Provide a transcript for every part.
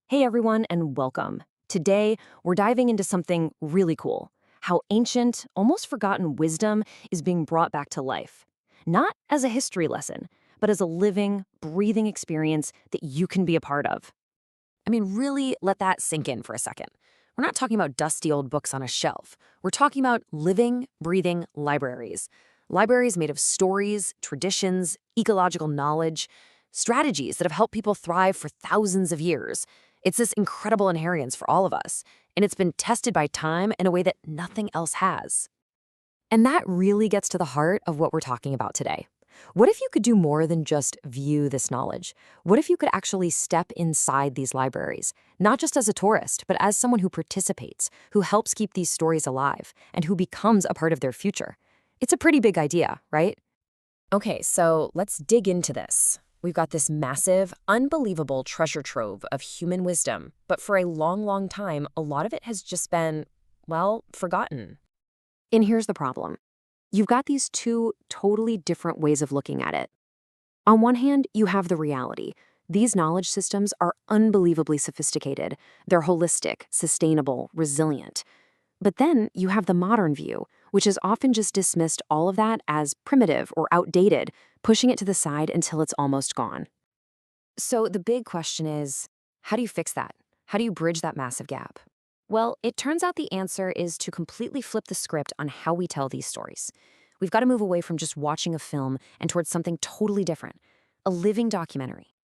Hey everyone, and welcome. Today, we're diving into something really cool: how ancient, almost forgotten wisdom is being brought back to life. Not as a history lesson, but as a living, breathing experience that you can be a part of. Really let that sink in for a second. We're not talking about dusty old books on a shelf. We're talking about living, breathing libraries. Libraries made of stories, traditions, ecological knowledge, strategies that have helped people thrive for thousands of years. It's this incredible inheritance for all of us, and it's been tested by time in a way that nothing else has. And that really gets to the heart of what we're talking about today. What if you could do more than just view this knowledge? What if you could actually step inside these libraries, not just as a tourist, but as someone who participates, who helps keep these stories alive, and who becomes a part of their future? It's a pretty big idea, right? Okay, so let's dig into this. We've got this massive, unbelievable treasure trove of human wisdom, but for a long, long time, a lot of it has just been, well, forgotten. And here's the problem: you've got these two totally different ways of looking at it. On one hand, you have the reality. These knowledge systems are unbelievably sophisticated. They're holistic, sustainable, resilient. But then you have the modern view, which has often just dismissed all of that as primitive or outdated, pushing it to the side until it's almost gone. So the big question is, how do you fix that? How do you bridge that massive gap? Well, it turns out the answer is to completely flip the script on how we tell these stories. We've got to move away from just watching a film and towards something totally different: a living documentary.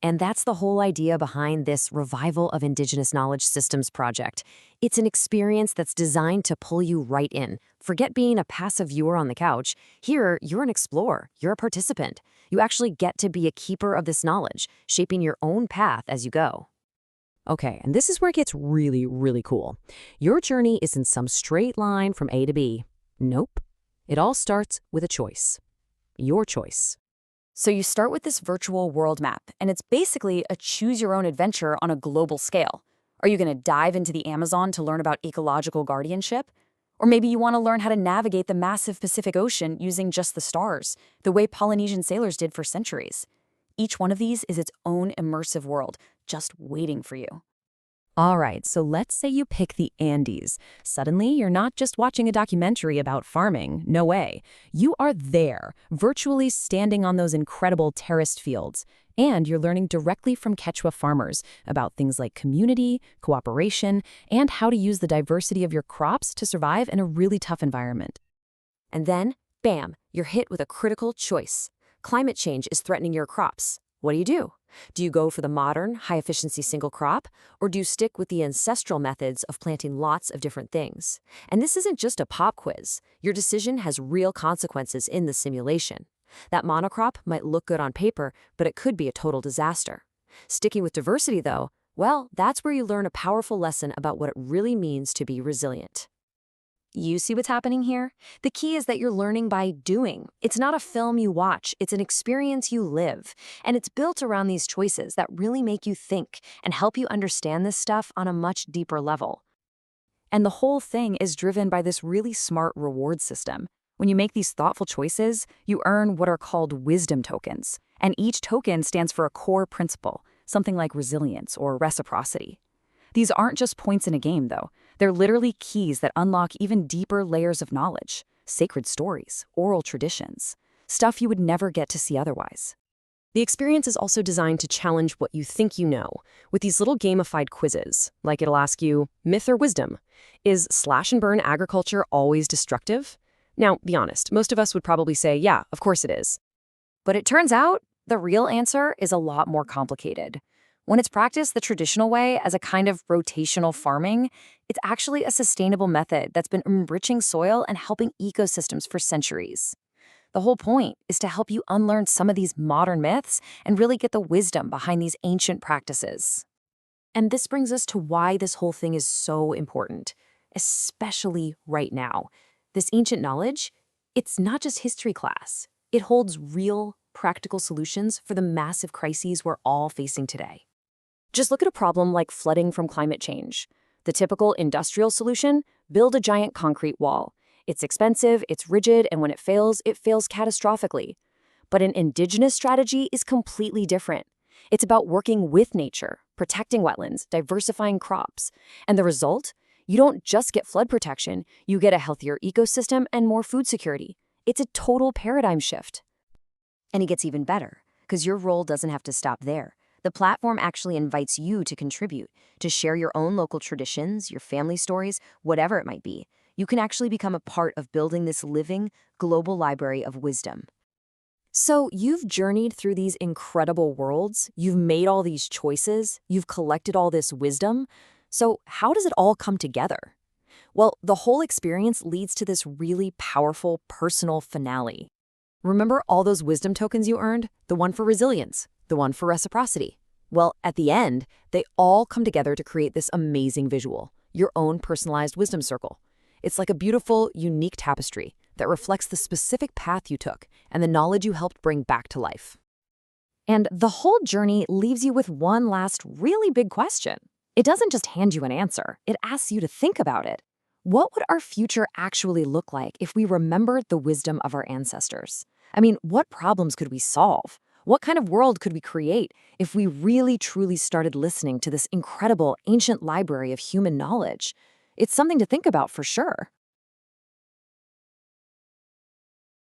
And that's the whole idea behind this Revival of Indigenous Knowledge Systems project. It's an experience that's designed to pull you right in. Forget being a passive viewer on the couch. Here, you're an explorer. You're a participant. You actually get to be a keeper of this knowledge, shaping your own path as you go. Okay, and this is where it gets really, really cool. Your journey isn't some straight line from A to B. Nope. It all starts with a choice. Your choice. So you start with this virtual world map, and it's basically a choose-your-own adventure on a global scale. Are you going to dive into the Amazon to learn about ecological guardianship? Or maybe you want to learn how to navigate the massive Pacific Ocean using just the stars, the way Polynesian sailors did for centuries. Each one of these is its own immersive world, just waiting for you. All right, so let's say you pick the Andes. Suddenly, you're not just watching a documentary about farming. No way. You are there, virtually standing on those incredible terraced fields. And you're learning directly from Quechua farmers about things like community, cooperation, and how to use the diversity of your crops to survive in a really tough environment. And then, bam, you're hit with a critical choice. Climate change is threatening your crops. What do? Do you go for the modern, high-efficiency single crop, or do you stick with the ancestral methods of planting lots of different things? And this isn't just a pop quiz. Your decision has real consequences in the simulation. That monocrop might look good on paper, but it could be a total disaster. Sticking with diversity, though, well, that's where you learn a powerful lesson about what it really means to be resilient. You see what's happening here? The key is that you're learning by doing. It's not a film you watch, it's an experience you live. And it's built around these choices that really make you think and help you understand this stuff on a much deeper level. And the whole thing is driven by this really smart reward system. When you make these thoughtful choices, you earn what are called wisdom tokens. And each token stands for a core principle, something like resilience or reciprocity. These aren't just points in a game, though. They're literally keys that unlock even deeper layers of knowledge: sacred stories, oral traditions, stuff you would never get to see otherwise. The experience is also designed to challenge what you think you know, with these little gamified quizzes. Like it'll ask you, myth or wisdom? Is slash-and-burn agriculture always destructive? Now, be honest, most of us would probably say, yeah, of course it is. But it turns out the real answer is a lot more complicated. When it's practiced the traditional way, as a kind of rotational farming, it's actually a sustainable method that's been enriching soil and helping ecosystems for centuries. The whole point is to help you unlearn some of these modern myths and really get the wisdom behind these ancient practices. And this brings us to why this whole thing is so important, especially right now. This ancient knowledge, it's not just history class. It holds real, practical solutions for the massive crises we're all facing today. Just look at a problem like flooding from climate change. The typical industrial solution: build a giant concrete wall. It's expensive, it's rigid, and when it fails catastrophically. But an indigenous strategy is completely different. It's about working with nature, protecting wetlands, diversifying crops. And the result? You don't just get flood protection, you get a healthier ecosystem and more food security. It's a total paradigm shift. And it gets even better, because your role doesn't have to stop there. The platform actually invites you to contribute, to share your own local traditions, your family stories, whatever it might be. You can actually become a part of building this living, global library of wisdom. So you've journeyed through these incredible worlds, you've made all these choices, you've collected all this wisdom. So how does it all come together? Well, the whole experience leads to this really powerful personal finale. Remember all those wisdom tokens you earned? The one for resilience, the one for reciprocity. Well, at the end, they all come together to create this amazing visual, your own personalized wisdom circle. It's like a beautiful, unique tapestry that reflects the specific path you took and the knowledge you helped bring back to life. And the whole journey leaves you with one last really big question. It doesn't just hand you an answer, it asks you to think about it. What would our future actually look like if we remembered the wisdom of our ancestors? I mean, what problems could we solve? What kind of world could we create if we really truly started listening to this incredible ancient library of human knowledge? It's something to think about for sure.